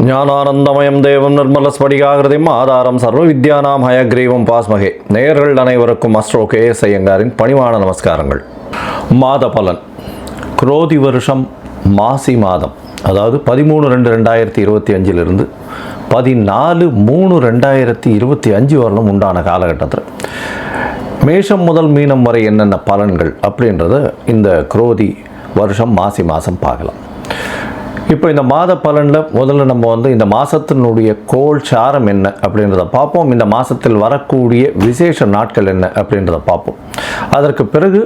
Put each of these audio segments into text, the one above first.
ஞானானந்தமயம் தேவம் நிர்மலஸ்படிகாகிருதிம் ஆதாரம் சர்வ வித்யானாம் ஹயக்ரீவம் பாஸ்மகே. நேயர்கள் அனைவருக்கும் அஸ்ட்ரோ KS ஐயங்காரின் பணிவான நமஸ்காரங்கள். மாத பலன் குரோதி வருஷம் மாசி மாதம், அதாவது 13/2/2025 14/3/2025 வரலும் உண்டான காலகட்டத்தில் மேஷம் முதல் மீனம் வரை என்னென்ன பலன்கள் அப்படின்றத இந்த குரோதி வருஷம் மாசி மாதம் பார்க்கலாம். இப்போ இந்த மாத பலனில் முதல்ல நம்ம இந்த மாதத்தினுடைய கோள் சாரம் என்ன அப்படின்றத பார்ப்போம். இந்த மாதத்தில் வரக்கூடிய விசேஷ நாட்கள் என்ன அப்படின்றத பார்ப்போம். அதற்கு பிறகு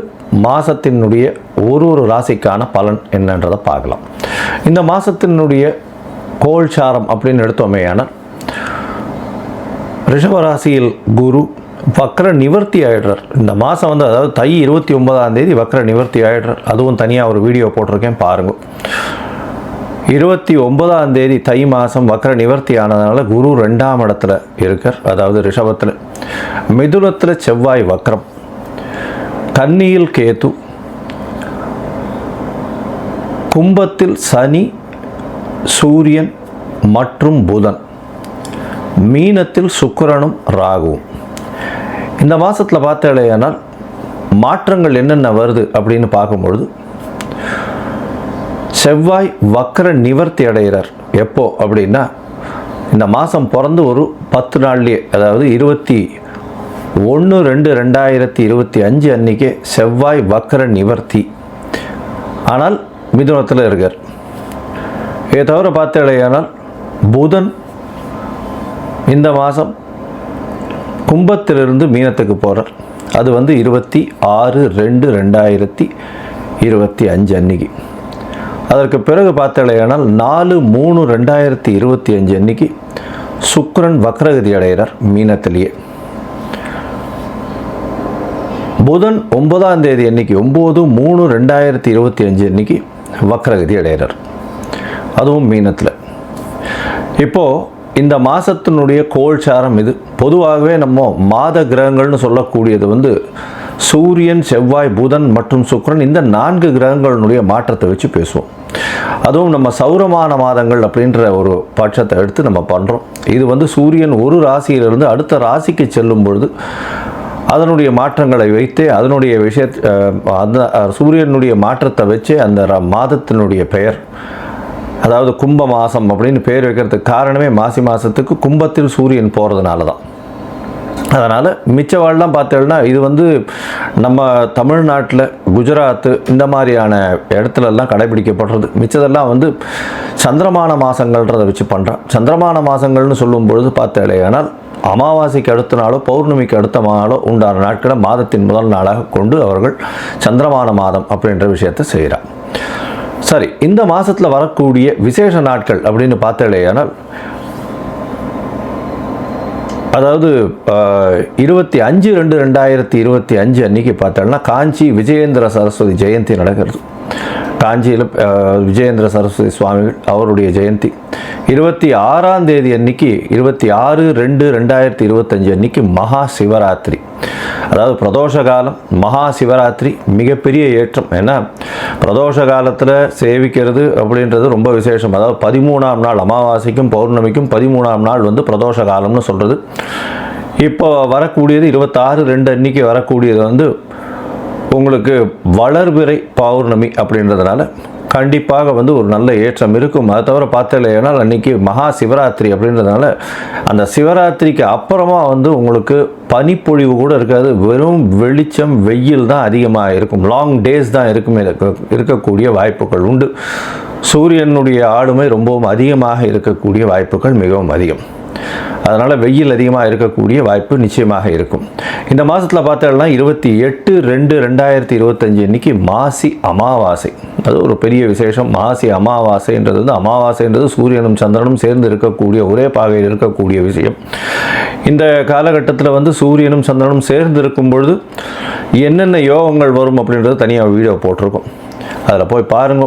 மாதத்தினுடைய ஒரு ராசிக்கான பலன் என்னன்றதை பார்க்கலாம். இந்த மாதத்தினுடைய கோள் சாரம் அப்படின்னு எடுத்தோமேயான ரிஷபராசியில் குரு வக்ர நிவர்த்தி ஆயிடுறார். இந்த மாதம் அதாவது தை 29ஆம் தேதி வக்ர நிவர்த்தி ஆயிடுறார். அதுவும் தனியாக ஒரு வீடியோ போட்டிருக்கேன், பாருங்கள். 29ஆம் தேதி தை மாதம் வக்ர நிவர்த்தி ஆனதுனால குரு 2ஆம் இடத்துல இருக்கார், அதாவது ரிஷபத்தில். மிதுனத்தில் செவ்வாய் வக்ரம், கன்னியில் கேது, கும்பத்தில் சனி, சூரியன் மற்றும் புதன், மீனத்தில் சுக்கிரனும் ராகுவும். இந்த மாதத்தில் பார்த்தாலேயானால் மாற்றங்கள் என்னென்ன வருது அப்படின்னு பார்க்கும்பொழுது, செவ்வாய் வக்ர நிவர்த்தி அடைகிறார். எப்போ அப்படின்னா இந்த மாதம் பிறந்து ஒரு 10 நாள்லேயே, அதாவது 21/2/2025 அன்றைக்கே செவ்வாய் வக்ர நிவர்த்தி. ஆனால் மிதுனத்தில் இருக்கார். இதை தவிர பார்த்தாலேயானால் புதன் இந்த மாதம் கும்பத்திலிருந்து மீனத்துக்கு போகிறார். அது 26/2/2025 அன்னைக்கு. அதற்கு பிறகு பார்த்தாலேயானால் 4/3/2025 அன்னைக்கு சுக்கிரன் வக்ரகதி அடைகிறார் மீனத்திலேயே. புதன் 9ஆம் தேதி அன்னைக்கு 9/3/2025 அன்னைக்கு வக்ரகதி அடைகிறார், அதுவும் மீனத்தில். இப்போது இந்த மாதத்தினுடைய கோள்சாரம் இது. பொதுவாகவே நம்ம மாத கிரகங்கள்னு சொல்லக்கூடியது சூரியன், செவ்வாய், புதன் மற்றும் சுக்கிரன், இந்த 4 கிரகங்களுடைய மாற்றத்தை வச்சு பேசுவோம். அதுவும் நம்ம சௌரமான மாதங்கள் அப்படின்ற ஒரு பட்சத்தை எடுத்து நம்ம பண்ணுறோம். இது சூரியன் ஒரு ராசியிலிருந்து அடுத்த ராசிக்கு செல்லும் பொழுது அதனுடைய மாற்றங்களை வைத்தே அதனுடைய அந்த சூரியனுடைய மாற்றத்தை வச்சே அந்த மாதத்தினுடைய பெயர், அதாவது கும்ப மாதம் அப்படின்னு பேர் வைக்கிறதுக்கு காரணமே மாசி மாதத்துக்கு கும்பத்தில் சூரியன் போகிறதுனால தான். அதனால் மிச்சவாழ்லாம் பார்த்தோம்னா இது நம்ம தமிழ்நாட்டில், குஜராத்து இந்த மாதிரியான இடத்துலலாம் கடைபிடிக்கப்படுறது. மிச்சதெல்லாம் சந்திரமான மாதங்கள்ன்றதை வச்சு பண்ணுறான். சந்திரமான மாதங்கள்னு சொல்லும் பொழுது பார்த்தாலேயானால் அமாவாசைக்கு அடுத்த நாளோ பௌர்ணமிக்கு அடுத்த நாளோ உண்டான நாட்களை மாதத்தின் முதல் நாளாக கொண்டு அவர்கள் சந்திரமான மாதம் அப்படின்ற விஷயத்தை செய்கிறார். சரி, இந்த மாதத்தில் வரக்கூடிய விசேஷ நாட்கள் அப்படின்னு பார்த்தாலேயானால், அதாவது 25/2/2025 அன்றைக்கி பார்த்தோம்னா காஞ்சி விஜயேந்திர சரஸ்வதி ஜெயந்தி நடக்கிறது. காஞ்சியில் விஜயேந்திர சரஸ்வதி சுவாமிகள் அவருடைய ஜெயந்தி. 26ஆம் தேதி அன்னைக்கு 26/2/2025 அன்னைக்கு மகா சிவராத்திரி, அதாவது பிரதோஷ காலம். மகா சிவராத்திரி மிகப்பெரிய ஏற்றம். ஏன்னா பிரதோஷ காலத்தில் சேவிக்கிறது அப்படின்றது ரொம்ப விசேஷம். அதாவது 13ஆம் நாள் அமாவாசைக்கும் பௌர்ணமிக்கும் 13ஆம் நாள் பிரதோஷ காலம்னு சொல்கிறது. இப்போ வரக்கூடியது 26/2 அன்னைக்கு வரக்கூடியது உங்களுக்கு வளர்பிறை பௌர்ணமி அப்படின்றதுனால கண்டிப்பாக ஒரு நல்ல ஏற்றம் இருக்கும். அதை தவிர பார்த்தாலேனால் அன்றைக்கி மகா சிவராத்திரி அப்படின்றதுனால அந்த சிவராத்திரிக்கு அப்புறமா உங்களுக்கு பனிப்பொழிவு கூட இருக்காது. வெறும் வெளிச்சம், வெயில் தான் அதிகமாக இருக்கும். லாங் டேஸ் தான் இருக்கக்கூடிய வாய்ப்புகள் உண்டு. சூரியனுடைய ஆளுமை ரொம்பவும் அதிகமாக இருக்கக்கூடிய வாய்ப்புகள் மிகவும் அதிகம். அதனால் வெயில் அதிகமாக இருக்கக்கூடிய வாய்ப்பு நிச்சயமாக இருக்கும். இந்த மாதத்தில் பார்த்தோம்னா 28/2/2025 அன்றைக்கி மாசி அமாவாசை. அது ஒரு பெரிய விசேஷம். மாசி அமாவாசைன்றது அமாவாசைன்றது சூரியனும் சந்திரனும் சேர்ந்து இருக்கக்கூடிய ஒரே பாகையில் இருக்கக்கூடிய விஷயம். இந்த காலகட்டத்தில் சூரியனும் சந்திரனும் சேர்ந்து இருக்கும் பொழுது என்னென்ன யோகங்கள் வரும் அப்படின்றது தனியாக வீடியோ போட்டிருக்கோம், அதில் போய் பாருங்க.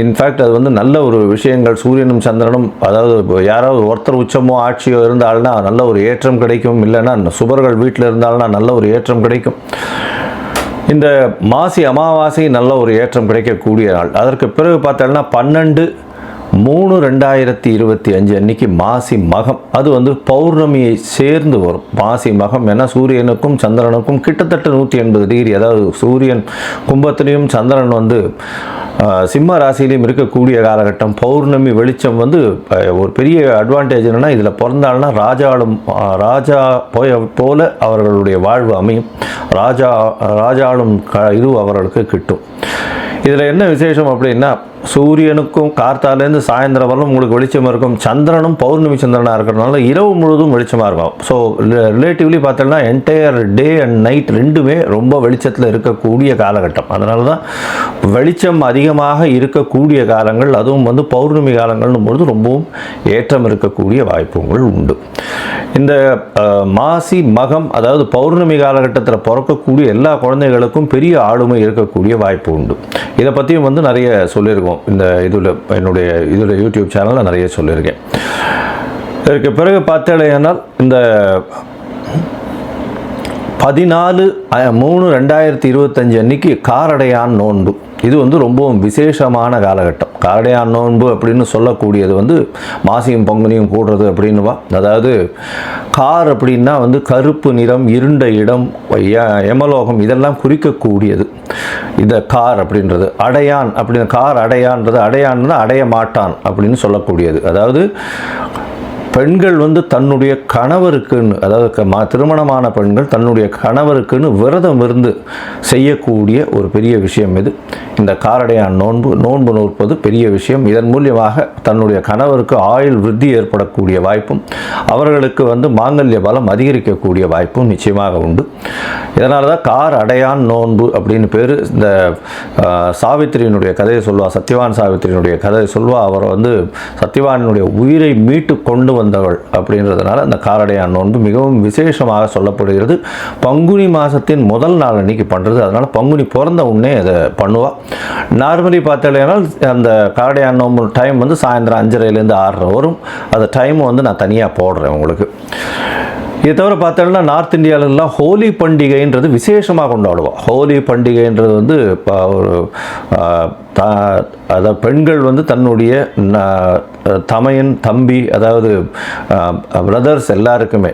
இன்ஃபேக்ட் அது நல்ல ஒரு விஷயங்கள். சூரியனும் சந்திரனும், அதாவது யாராவது ஒருத்தர் உச்சமோ ஆட்சியோ இருந்தால்னா நல்ல ஒரு ஏற்றம் கிடைக்கும். இல்லைன்னா சுபர்கள் வீட்டில் இருந்தால்னா நல்ல ஒரு ஏற்றம் கிடைக்கும். இந்த மாசி அமாவாசை நல்ல ஒரு ஏற்றம் கிடைக்கக்கூடிய நாள். அதற்கு பிறகு பார்த்தோம்னா 12 3/2025 அன்னைக்கு மாசி மகம், அது வந்து பௌர்ணமியை சேர்ந்து வரும். மாசி மகம் ஏன்னா சூரியனுக்கும் சந்திரனுக்கும் கிட்டத்தட்ட 180 டிகிரி, அதாவது சூரியன் கும்பத்திலையும் சந்திரன் வந்து சிம்ம ராசியிலையும் இருக்கக்கூடிய காலகட்டம். பௌர்ணமி வெளிச்சம் வந்து ஒரு பெரிய அட்வான்டேஜ் என்னென்னா, இதில் பிறந்தாள்னா ராஜா போல அவர்களுடைய வாழ்வு அமையும். ராஜாளும் இது அவர்களுக்கு கிட்டும். இதில் என்ன விசேஷம் அப்படின்னா, சூரியனுக்கும் கார்த்தாலேருந்து சாயந்தரம் வரலும் உங்களுக்கு வெளிச்சமாக இருக்கும். சந்திரனும் பௌர்ணமி சந்திரனாக இருக்கிறதுனால இரவு முழுவதும் வெளிச்சமாக இருக்கும். ஸோ ரிலேட்டிவ்லி பார்த்தோம்னா என்டையர் டே அண்ட் நைட் ரெண்டுமே ரொம்ப வெளிச்சத்தில் இருக்கக்கூடிய காலகட்டம். அதனால தான் வெளிச்சம் அதிகமாக இருக்கக்கூடிய காலங்கள், அதுவும் வந்து பௌர்ணமி காலங்கள்னும் பொழுது ரொம்பவும் ஏற்றம் இருக்கக்கூடிய வாய்ப்புகள் உண்டு. இந்த மாசி மகம், அதாவது பௌர்ணமி காலகட்டத்தில் பிறக்கக்கூடிய எல்லா குழந்தைகளுக்கும் பெரிய ஆளுமை இருக்கக்கூடிய வாய்ப்பு உண்டு. இதை பற்றியும் வந்து நிறைய சொல்லியிருக்கோம். இந்த என்னுடைய யூடியூப் சேனலில் நிறைய சொல்லியிருக்கேன். இதற்கு பிறகு பார்த்தேனால் இந்த 14/3/2025 அன்னைக்கு காரடையான் நோன்பு, இது வந்து ரொம்பவும் விசேஷமான காலகட்டம். காரடையான் நோன்பு அப்படின்னு சொல்லக்கூடியது வந்து மாசியும் பங்குனியும் கூடுறது அப்படின்னுவா. அதாவது கார் அப்படின்னா வந்து கருப்பு நிறம், இருண்ட இடம், யமலோகம் இதெல்லாம் குறிக்கக்கூடியது இந்த கார் அப்படின்றது. அடையான் அப்படின்னு, கார் அடையான்றது, அடையான்னு அடைய மாட்டான் அப்படின்னு சொல்லக்கூடியது. அதாவது பெண்கள் வந்து தன்னுடைய கணவருக்குன்னு, அதாவது திருமணமான பெண்கள் தன்னுடைய கணவருக்குன்னு விரதம் இருந்து செய்யக்கூடிய ஒரு பெரிய விஷயம் இது. இந்த காரடையான் நோன்பு நோற்பது பெரிய விஷயம். இதன் மூலியமாக தன்னுடைய கணவருக்கு ஆயுள் விருத்தி ஏற்படக்கூடிய வாய்ப்பும், அவர்களுக்கு வந்து மாங்கல்ய பலம் அதிகரிக்கக்கூடிய வாய்ப்பும் நிச்சயமாக உண்டு. இதனால தான் கார் அடையான் நோன்பு அப்படின்னு பேர். இந்த சாவித்திரியினுடைய கதையை சொல்வா, சத்யவான் சாவித்திரியினுடைய கதையை சொல்வா. அவர் வந்து சத்யவானுடைய உயிரை மீட்டு கொண்டு வந்தவள் அப்படின்றதுனால அந்த காரடையான் நோன்பு மிகவும் விசேஷமாக சொல்லப்படுகிறது. பங்குனி மாதத்தின் முதல் நாள் அன்னைக்கு பண்ணுறது. அதனால் பங்குனி பிறந்த உடனே அதை பண்ணுவாள். நார்மலி பார்த்தாலேனால் அந்த காரடையான் நோன்பு டைம் வந்து சாயந்தரம் 5:30லேருந்து 6:30 வரும். அந்த டைம் வந்து நான் தனியாக போடுறேன் உங்களுக்கு. இதை தவிர பார்த்தோம்னா நார்த் இந்தியாவிலலாம் ஹோலி பண்டிகைன்றது விசேஷமாக கொண்டாடுவோம். ஹோலி பண்டிகைன்றது வந்து ஒரு அதாவது பெண்கள் வந்து தன்னுடைய தமையன் தம்பி, அதாவது பிரதர்ஸ் எல்லாருக்குமே,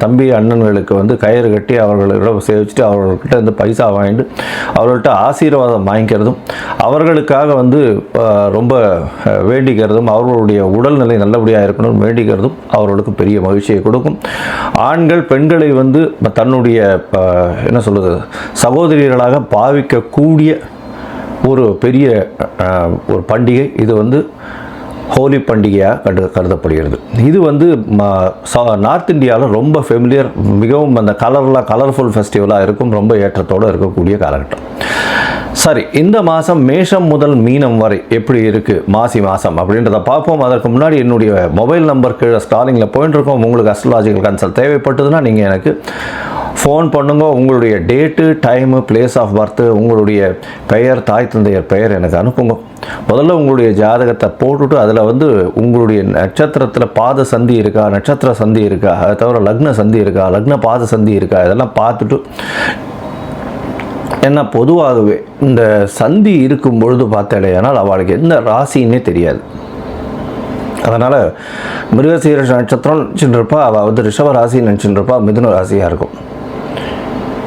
தம்பி அண்ணன்களுக்கு வந்து கயிறு கட்டி அவர்களிடம் சேவிச்சுட்டு அவர்கள்கிட்ட வந்து பைசா வாங்கிட்டு அவர்கள்ட்ட ஆசீர்வாதம் வாங்கிக்கிறதும், அவர்களுக்காக வந்து ரொம்ப வேண்டிக்கிறதும், அவர்களுடைய உடல்நிலை நல்லபடியாக இருக்கணும்னு வேண்டிக்கிறதும் அவர்களுக்கு பெரிய மகிழ்ச்சியை கொடுக்கும். ஆண்கள் பெண்களை வந்து தன்னுடைய என்ன சொல்வது சகோதரிகளாக பாவிக்கக்கூடிய ஒரு பெரிய ஒரு பண்டிகை இது வந்து ஹோலி பண்டிகையாக கருதப்படுகிறது. இது வந்து நார்த் இந்தியாவில் ரொம்ப ஃபெமிலியர், மிகவும் அந்த கலர்ஃபுல் ஃபெஸ்டிவலாக இருக்கும், ரொம்ப ஏற்றத்தோடு இருக்கக்கூடிய காலகட்டம். சரி, இந்த மாதம் மேஷம் முதல் மீனம் வரை எப்படி இருக்குது மாசி மாதம் அப்படின்றத பார்ப்போம். அதற்கு முன்னாடி என்னுடைய மொபைல் நம்பர் கீழே ஸ்டாலிங்கில் போயிட்டு இருக்கோம். உங்களுக்கு அஸ்ட்ராலஜிக்கல் கன்சல்ட் தேவைப்பட்டதுன்னா நீங்கள் எனக்கு ஃபோன் பண்ணுங்க. உங்களுடைய date, time, place of birth, உங்களுடைய பெயர், தாய் தந்தையர் பெயர் எனக்கு அனுப்புங்க. முதல்ல உங்களுடைய ஜாதகத்தை போட்டுட்டு அதில் வந்து உங்களுடைய நட்சத்திரத்தில் பாத சந்தி இருக்கா, நட்சத்திர சந்தி இருக்கா, அதை தவிர லக்ன சந்தி இருக்கா, லக்ன பாத சந்தி இருக்கா, இதெல்லாம் பார்த்துட்டு, ஏன்னா பொதுவாகவே இந்த சந்தி இருக்கும் பொழுது பார்த்தாலேயானால் அவளுக்கு எந்த ராசின்னே தெரியாது. அதனால் மிருகசீரிஷ நட்சத்திரம் நினச்சிட்டுருப்பா, அவள் வந்து ரிஷப ராசி நினச்சிட்டுருப்பா, மிதுன ராசியாக இருக்கும்.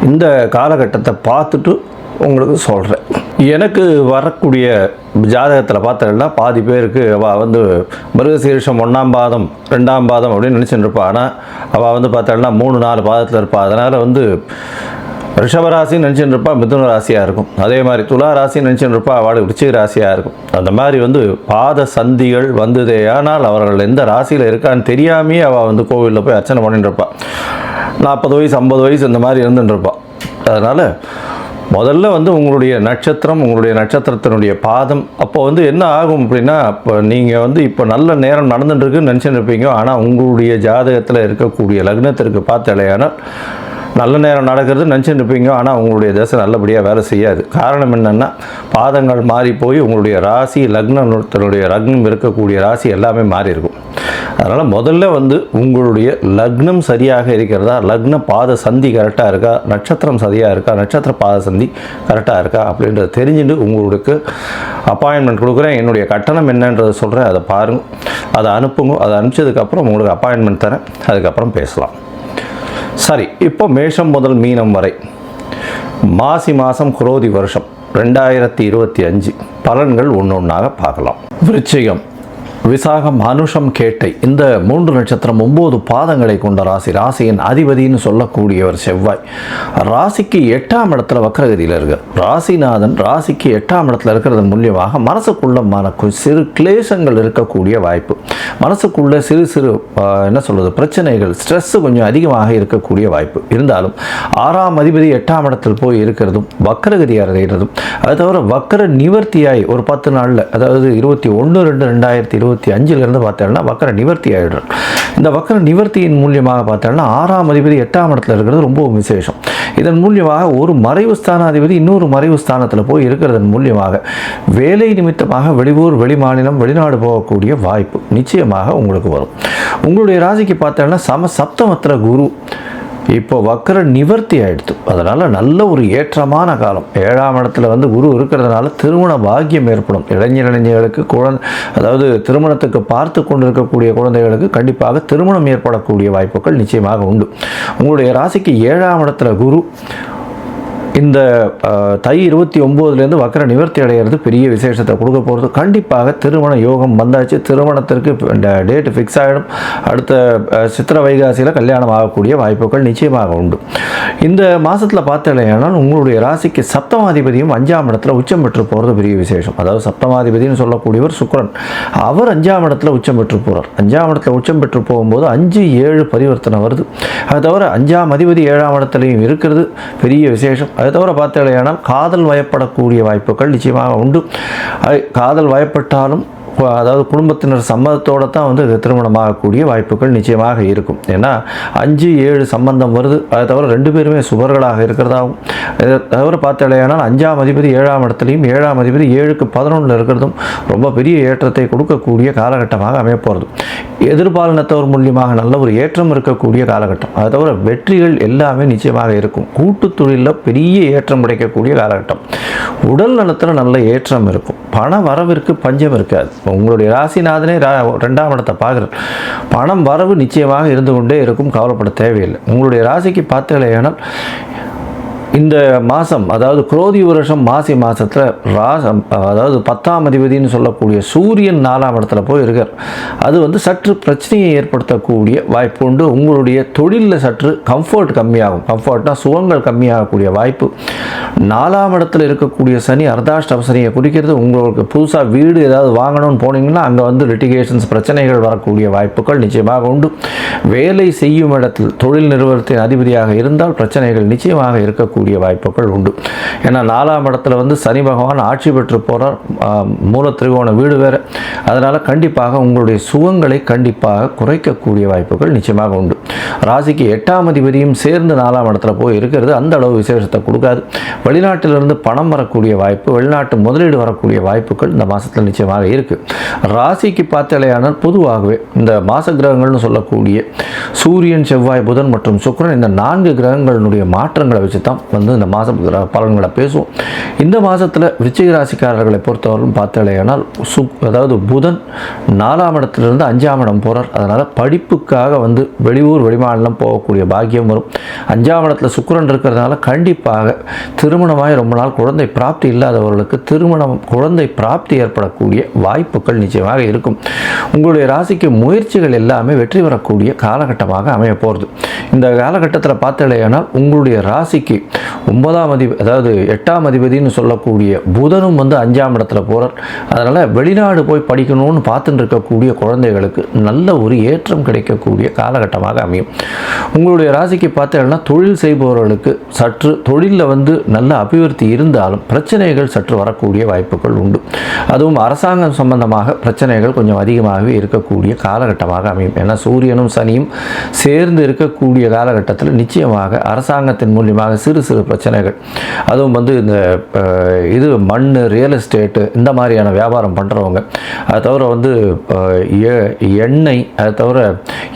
இந்த காலகட்டத்தை பார்த்துட்டு உங்களுக்கு சொல்கிறேன். எனக்கு வரக்கூடிய ஜாதகத்தில் பார்த்தா பாதி பேருக்கு அவள் வந்து மிருகசீரிஷம் 1ஆம் பாதம் 2ஆம் பாதம் அப்படின்னு நினச்சிட்டு இருப்பா. ஆனால் அவள் வந்து பார்த்தாள்னா 3-4 பாதத்தில் இருப்பாள். அதனால் வந்து ரிஷபராசி நினச்சிட்டு இருப்பா, மிதுன ராசியாக இருக்கும். அதே மாதிரி துலா ராசி நினச்சிட்டு இருப்பா, அவளுக்கு விருச்சிக ராசியாக இருக்கும். அந்த மாதிரி வந்து பாத சந்திகள் வந்ததே ஆனால் அவர்கள் எந்த ராசியில் இருக்கான்னு தெரியாமையே அவள் வந்து கோவிலில் போய் அர்ச்சனை பண்ணிட்டு இருப்பாள். 40 வயசு 50 வயசு இந்த மாதிரி இருந்துட்டு இருப்பாள். அதனால் முதல்ல வந்து உங்களுடைய நட்சத்திரம், உங்களுடைய நட்சத்திரத்தினுடைய பாதம், அப்போ வந்து என்ன ஆகும் அப்படின்னா, இப்போ நீங்கள் வந்து இப்போ நல்ல நேரம் நடந்துட்டுருக்குன்னு நினச்சிட்டு இருப்பீங்க. ஆனால் உங்களுடைய ஜாதகத்தில் இருக்கக்கூடிய லக்னத்திற்கு பார்த்தாலேயானால் நல்ல நேரம் நடக்கிறது நினச்சிட்டு இருப்பீங்க. ஆனால் உங்களுடைய தசை நல்லபடியாக வேலை செய்யாது. காரணம் என்னென்னா, பாதங்கள் மாறி போய் உங்களுடைய ராசி, லக்னத்தினுடைய லக்னம் இருக்கக்கூடிய ராசி எல்லாமே மாறி இருக்கும். அதனால் முதல்ல வந்து உங்களுடைய லக்னம் சரியாக இருக்கிறதா, லக்ன பாத சந்தி கரெக்டாக இருக்கா, நட்சத்திரம் சரியாக இருக்கா, நட்சத்திர பாத சந்தி கரெக்டாக இருக்கா அப்படின்றத தெரிஞ்சுட்டு உங்களுக்கு அப்பாயின்மெண்ட் கொடுக்குறேன். என்னுடைய கட்டணம் என்னன்றதை சொல்கிறேன், அதை பாருங்கள், அதை அனுப்புங்க. அதை அனுப்பிச்சதுக்கப்புறம் உங்களுக்கு அப்பாயின்மெண்ட் தரேன், அதுக்கப்புறம் பேசலாம். சரி, இப்போ மேஷம் முதல் மீனம் வரை மாசி மாதம் குரோதி வருஷம் 2025 பலன்கள் ஒன்று ஒன்றாக பார்க்கலாம். விருச்சிகம், விசாகம், அனுஷம், கேட்டை இந்த 3 நட்சத்திரம் 9 பாதங்களை கொண்ட ராசி. ராசியின் அதிபதினு சொல்லக்கூடியவர் செவ்வாய். ராசிக்கு 8ஆம் இடத்துல வக்ரகதியில் இருக்கார். ராசிநாதன் ராசிக்கு 8ஆம் இடத்துல இருக்கிறது மூலியமாக மனசுக்குள்ள சிறு கிளேசங்கள் இருக்கக்கூடிய வாய்ப்பு, மனசுக்குள்ள சிறு சிறு என்ன சொல்வது பிரச்சனைகள், ஸ்ட்ரெஸ் கொஞ்சம் அதிகமாக இருக்கக்கூடிய வாய்ப்பு இருந்தாலும் 6ஆம் அதிபதி 8ஆம் இடத்தில் போய் இருக்கிறதும் வக்ரகதி அடைகிறதும், அது தவிர வக்ர நிவர்த்தியாய் ஒரு 10 நாளில், அதாவது 21/2/2025 பார்த்தோம்னா வக்ர நிவர்த்தி ஆகிடுறார். இந்த வக்ர நிவர்த்தியின் மூலியமாக பார்த்தோம்னா 6ஆம் அதிபதி 8ஆம் இடத்துல இருக்கிறது ரொம்ப விசேஷம். இதன் மூலியமாக ஒரு மறைவு ஸ்தானாதிபதி இன்னொரு மறைவு ஸ்தானத்தில் போய் இருக்கிறதன் மூலியமாக வேலை நிமித்தமாக வெளியூர், வெளிமாநிலம், வெளிநாடு போகக்கூடிய வாய்ப்பு நிச்சயமாக உங்களுக்கு வரும். உங்களுடைய ராசிக்கு பார்த்தோம்னா சப்தமத்தில் குரு இப்போ வக்ர நிவர்த்தி ஆகிடுது. அதனால் நல்ல ஒரு ஏற்றமான காலம். 7ஆம் இடத்துல வந்து குரு இருக்கிறதுனால திருமண பாக்கியம் ஏற்படும். இளைஞர்களுக்கு அதாவது திருமணத்துக்கு பார்த்து கொண்டிருக்கக்கூடிய குழந்தைகளுக்கு கண்டிப்பாக திருமணம் ஏற்படக்கூடிய வாய்ப்புகள் நிச்சயமாக உண்டு. உங்களுடைய ராசிக்கு 7ஆம் இடத்துல குரு இந்த தை 29 வக்ர நிவர்த்தி அடைகிறது பெரிய விசேஷத்தை கொடுக்க போகிறது. கண்டிப்பாக திருமண யோகம் வந்தாச்சு. திருமணத்திற்கு டேட்டு ஃபிக்ஸ் ஆகிடும். அடுத்த சித்திரை வைகாசியில் கல்யாணம் ஆகக்கூடிய வாய்ப்புகள் நிச்சயமாக உண்டு. இந்த மாதத்தில் பார்த்தீங்கன்னா உங்களுடைய ராசிக்கு சப்தமாதிபதியும் 5ஆம் இடத்துல உச்சம் பெற்று போகிறது பெரிய விசேஷம். அதாவது சப்தமாதிபதினு சொல்லக்கூடியவர் சுக்கிரன், அவர் 5ஆம் இடத்துல உச்சம் பெற்று போகிறார். 5ஆம் இடத்துல உச்சம் பெற்று போகும்போது 5-7 பரிவர்த்தனை வருது. அது தவிர 5ஆம் அதிபதி 7ஆம் இடத்துலையும் இருக்கிறது பெரிய விசேஷம். அது தவிர பார்த்தீங்கன்னா காதல் வயப்படக்கூடிய வாய்ப்புகள் நிச்சயமாக உண்டு. காதல் வயப்பட்டாலும் அதாவது குடும்பத்தினர் சம்மதத்தோடு தான் வந்து திருமணமாகக்கூடிய வாய்ப்புகள் நிச்சயமாக இருக்கும். ஏன்னா 5-7 சம்பந்தம் வருது. அதை தவிர 2 பேருமே சுபர்களாக இருக்கிறதாகவும், இதை தவிர பார்த்தீங்கன்னா 5ஆம் அதிபதி 7ஆம் இடத்துலையும் 7ஆம் அதிபதி 7-11 இருக்கிறதும் ரொம்ப பெரிய ஏற்றத்தை கொடுக்கக்கூடிய காலகட்டமாக அமையப்போகிறது. எதிர்பாலினத்தவர் மூலியமாக நல்ல ஒரு ஏற்றம் இருக்கக்கூடிய காலகட்டம். அதை தவிர வெற்றிகள் எல்லாமே நிச்சயமாக இருக்கும். கூட்டு தொழிலில் பெரிய ஏற்றம் கிடைக்கக்கூடிய காலகட்டம். உடல் நலத்தில் நல்ல ஏற்றம் இருக்கும். பண வரவிற்கு பஞ்சம் இருக்காது. உங்களுடைய ராசிநாதனே 2ஆம் இடத்தை பார்க்குறார். பணம் வரவு நிச்சயமாக இருந்து கொண்டே இருக்கும், கவலைப்பட தேவையில்லை. உங்களுடைய ராசிக்கு பார்த்தீங்கன்னா இந்த மாதம், அதாவது குரோதி வருஷம் மாசி மாதத்தில் அதாவது 10ஆம் அதிபதினு சொல்லக்கூடிய சூரியன் 4ஆம் இடத்துல போய் இருக்கார். அது வந்து சற்று பிரச்சனையை ஏற்படுத்தக்கூடிய வாய்ப்பு உண்டு. உங்களுடைய தொழிலில் சற்று கம்ஃபர்ட் கம்மியாகும். கம்ஃபர்ட்னா சுகங்கள் கம்மியாகக்கூடிய வாய்ப்பு. 4ஆம் இடத்துல இருக்கக்கூடிய சனி அர்த்தாஷ்டம சனியை குறிக்கிறது. உங்களுக்கு புதுசாக வீடு ஏதாவது வாங்கணும்னு போனீங்கன்னா அங்கே வந்து லிட்டிகேஷன்ஸ் பிரச்சனைகள் வரக்கூடிய வாய்ப்புகள் நிச்சயமாக உண்டு. வேலை செய்யும் இடத்தில் தொழில் நிறுவனத்தின் அதிபதியாக இருந்தால் பிரச்சனைகள் நிச்சயமாக இருக்கக்கூடிய வாய்ப்புகள் உண்டு. ஏன்னா 4ஆம் இடத்துல வந்து சனி பகவான் ஆட்சி பெற்று போகிறார். மூல திரிகோண வீடு வேறு. அதனால் கண்டிப்பாக உங்களுடைய சுகங்களை கண்டிப்பாக குறைக்கக்கூடிய வாய்ப்புகள் நிச்சயமாக உண்டு. ராசிக்கு 8ஆம் அதிபதியும் சேர்ந்து 4ஆம் இடத்துல போய் இருக்கிறது அந்த அளவு விசேஷத்தை கொடுக்காது. வெளிநாட்டிலிருந்து பணம் வரக்கூடிய வாய்ப்பு, வெளிநாட்டு முதலீடு வரக்கூடிய வாய்ப்புகள் இந்த மாதத்தில் நிச்சயமாக இருக்குது. ராசிக்கு பார்த்தலையானால் பொதுவாகவே இந்த மாச கிரகங்கள்னு சொல்லக்கூடிய சூரியன், செவ்வாய், புதன் மற்றும் சுக்கிரன் இந்த 4 கிரகங்களுடைய மாற்றங்களை வச்சு தான் வந்து இந்த மாத பலன்களை பேசுவோம். இந்த மாதத்தில் விருச்சிக ராசிக்காரர்களை பொறுத்தவரைக்கும் பார்த்தலையானால் அதாவது புதன் 4ஆம் இடத்திலிருந்து 5ஆம் இடம் போகிறார். அதனால் படிப்புக்காக வந்து வெளியூர், வெளிமாநிலம் போகக்கூடிய பாக்கியம் வரும். 5ஆம் இடத்துல சுக்கிரன் இருக்கிறதுனால கண்டிப்பாக திருமணமாய் ரொம்ப நாள் குழந்தை பிராப்தி இல்லாதவர்களுக்கு குழந்தை பிராப்தி ஏற்படக்கூடிய வாய்ப்புகள் நிச்சயமாக இருக்கும். உங்களுடைய ராசிக்கு முயற்சிகள் எல்லாமே வெற்றி பெறக்கூடிய காலகட்டமாக அமைய போகிறது. இந்த காலகட்டத்தில் பார்த்தலையானால் உங்களுடைய ராசிக்கு 9ஆம் அதிபதி, அதாவது 8ஆம் அதிபதினு சொல்லக்கூடிய புதனும் வந்து 5ஆம் இடத்துல போகிறார். அதனால் வெளிநாடு போய் படிக்கணும்னு பார்த்துட்டு இருக்கக்கூடிய குழந்தைகளுக்கு நல்ல ஒரு ஏற்றம் கிடைக்கக்கூடிய காலகட்டமாக அமையும். உங்களுடைய ராசிக்கு பார்த்தீங்கன்னா தொழில் செய்பவர்களுக்கு சற்று தொழிலில் வந்து நல்ல அபிவிருத்தி இருந்தாலும் பிரச்சனைகள் சற்று வரக்கூடிய வாய்ப்புகள் உண்டு. அதுவும் அரசாங்கம் சம்பந்தமாக பிரச்சனைகள் கொஞ்சம் அதிகமாகவே இருக்கக்கூடிய காலகட்டமாக அமையும். ஏன்னா சூரியனும் சனியும் சேர்ந்து இருக்கக்கூடிய காலகட்டத்தில் நிச்சயமாக அரசாங்கத்தின் மூலியமாக சிறு சிறு பிரச்சனைகள், அதுவும் வந்து இந்த இது மண், ரியல் எஸ்டேட்டு இந்த மாதிரியான வியாபாரம் பண்ணுறவங்க, அதை தவிர வந்து எண்ணெய், அதை தவிர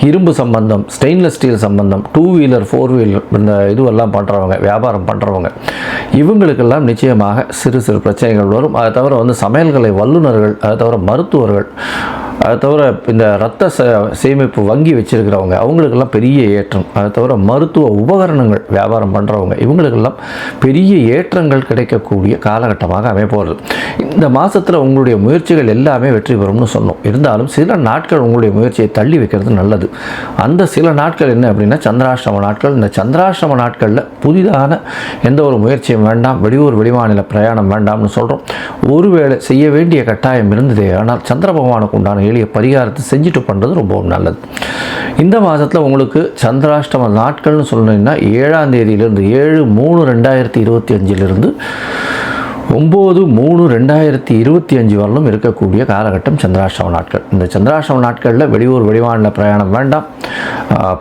இரும்பு சம்பந்தம், ஸ்டெயின்லெஸ் ஸ்டீல் சம்பந்தம், 2 வீலர் 4 வீலர் இந்த இதுவெல்லாம் பண்ணுறவங்க, வியாபாரம் பண்ணுறவங்க, இவங்களுக்கெல்லாம் நிச்சயமாக சிறு சிறு பிரச்சனைகள் வரும். அதை தவிர வந்து சமையல்கலை வல்லுநர்கள், அதை தவிர மருத்துவர்கள், அதை தவிர இந்த இரத்த சேமிப்பு வங்கி வச்சுருக்கிறவங்க, அவங்களுக்கெல்லாம் பெரிய ஏற்றம். அதை தவிர மருத்துவ உபகரணங்கள் வியாபாரம் பண்ணுறவங்க, இவங்களுக்கெல்லாம் பெரிய ஏற்றங்கள் கிடைக்கக்கூடிய காலகட்டமாக அமைப்போகிறது. இந்த மாதத்தில் உங்களுடைய முயற்சிகள் எல்லாமே வெற்றி பெறும்னு சொன்னோம். இருந்தாலும் சில நாட்கள் உங்களுடைய முயற்சியை தள்ளி வைக்கிறது நல்லது. அந்த சில நாட்கள் என்ன அப்படின்னா சந்திராஷ்டம நாட்கள். இந்த சந்திராஷ்டம நாட்களில் புதிதான எந்த ஒரு முயற்சியும் வேண்டாம், வெளியூர் வெளிமாநில பிரயாணம் வேண்டாம்னு சொல்கிறோம். ஒருவேளை செய்ய வேண்டிய கட்டாயம் இருந்ததே ஆனால் சந்திர பகவானுக்கு உண்டான எளிய பரிகாரத்தை செஞ்சுட்டு பண்ணுறது ரொம்பவும் நல்லது. இந்த மாதத்தில் உங்களுக்கு சந்திராஷ்டம நாட்கள்னு சொல்லணும்னா 7ஆம் தேதியிலிருந்து 7/3/2025 9/3/2025 வரலும் இருக்கக்கூடிய காலகட்டம் சந்திராஷ்டம நாட்கள். இந்த சந்திராஷ்டம நாட்களில் வெளியூர் வெளிமாநில பிரயாணம் வேண்டாம்,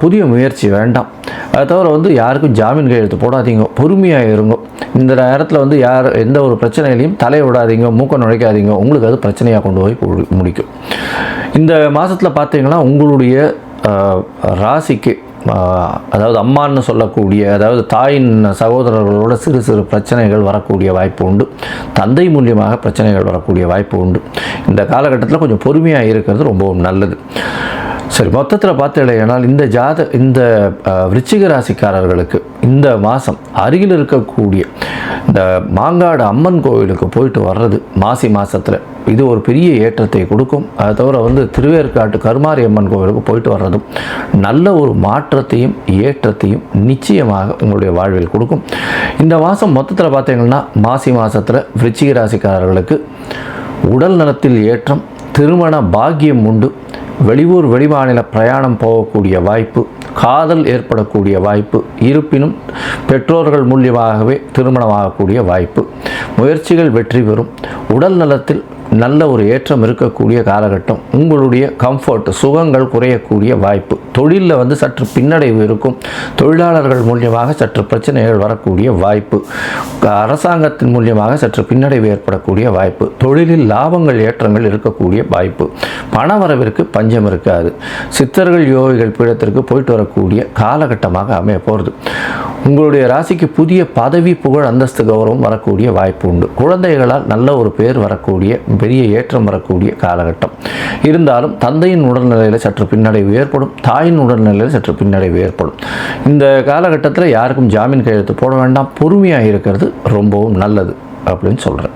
புதிய முயற்சி வேண்டாம். அதை தவிர வந்து யாருக்கும் ஜாமீன் கையெழுத்து போடாதீங்க, பொறுமையாக இருங்க. இந்த நேரத்தில் வந்து எந்த ஒரு பிரச்சனையிலையும் தலையை விடாதீங்க, மூக்க நுழைக்காதீங்க, உங்களுக்கு அது பிரச்சனையாக கொண்டு போய் முடிக்கும். இந்த மாதத்தில் பார்த்தீங்கன்னா உங்களுடைய ராசிக்கு, அதாவது அம்மான்னு சொல்லக்கூடிய, அதாவது தாயின் சகோதரர்களோட சிறு சிறு பிரச்சனைகள் வரக்கூடிய வாய்ப்பு உண்டு. தந்தை மூலியமாக பிரச்சனைகள் வரக்கூடிய வாய்ப்பு உண்டு. இந்த காலகட்டத்தில் கொஞ்சம் பொறுமையாக இருக்கிறது ரொம்பவும் நல்லது. சரி, மொத்தத்தில் பார்த்தீங்கன்னா இந்த விருச்சிக ராசிக்காரர்களுக்கு இந்த மாதம் அருகில் இருக்கக்கூடிய இந்த மாங்காடு அம்மன் கோவிலுக்கு போயிட்டு வர்றது மாசி மாதத்தில் இது ஒரு பெரிய ஏற்றத்தை கொடுக்கும். அதை தவிர வந்து திருவேற்காட்டு கருமாரி அம்மன் கோவிலுக்கு போயிட்டு வர்றதும் நல்ல ஒரு மாற்றத்தையும் ஏற்றத்தையும் நிச்சயமாக உங்களுடைய வாழ்வில் கொடுக்கும். இந்த மாதம் மொத்தத்தில் பார்த்தீங்கன்னா மாசி மாதத்தில் விருச்சிக ராசிக்காரர்களுக்கு உடல் நலத்தில் ஏற்றம், திருமண பாக்கியம் உண்டு, வெளியூர் வெளிமாநில பிரயாணம் போகக்கூடிய வாய்ப்பு, காதல் ஏற்படக்கூடிய வாய்ப்பு, இருப்பினும் பெற்றோர்கள் மூலியமாகவே திருமணமாகக்கூடிய வாய்ப்பு, முயற்சிகள் வெற்றி பெறும், உடல் நலத்தில் நல்ல ஒரு ஏற்றம் இருக்கக்கூடிய காலகட்டம், உங்களுடைய கம்ஃபர்ட் சுகங்கள் குறையக்கூடிய வாய்ப்பு, தொழிலில் வந்து சற்று பின்னடைவு இருக்கும், தொழிலாளர்கள் மூலியமாக சற்று பிரச்சனைகள் வரக்கூடிய வாய்ப்பு, அரசாங்கத்தின் மூலியமாக சற்று பின்னடைவு ஏற்படக்கூடிய வாய்ப்பு, தொழிலில் லாபங்கள் ஏற்றங்கள் இருக்கக்கூடிய வாய்ப்பு, பணவரவிற்கு பஞ்சம் இருக்காது, சித்தர்கள் யோகிகள் பீடத்திற்கு போயிட்டு வரக்கூடிய காலகட்டமாக அமைய போகிறது. உங்களுடைய ராசிக்கு புதிய பதவி புகழ் அந்தஸ்து கௌரவம் வரக்கூடிய வாய்ப்பு உண்டு. குழந்தைகளால் நல்ல ஒரு பேர் வரக்கூடிய பெரிய ஏற்றம் வரக்கூடிய காலகட்டம். இருந்தாலும் தந்தையின் உடல்நிலையில் சற்று பின்னடைவு ஏற்படும், தாயின் உடல்நிலையில் சற்று பின்னடைவு ஏற்படும். இந்த காலகட்டத்தில் யாருக்கும் ஜாமீன் கையெழுத்து போட வேண்டாம், பொறுமையாக இருக்கிறது ரொம்பவும் நல்லது அப்படின்னு சொல்கிறேன்.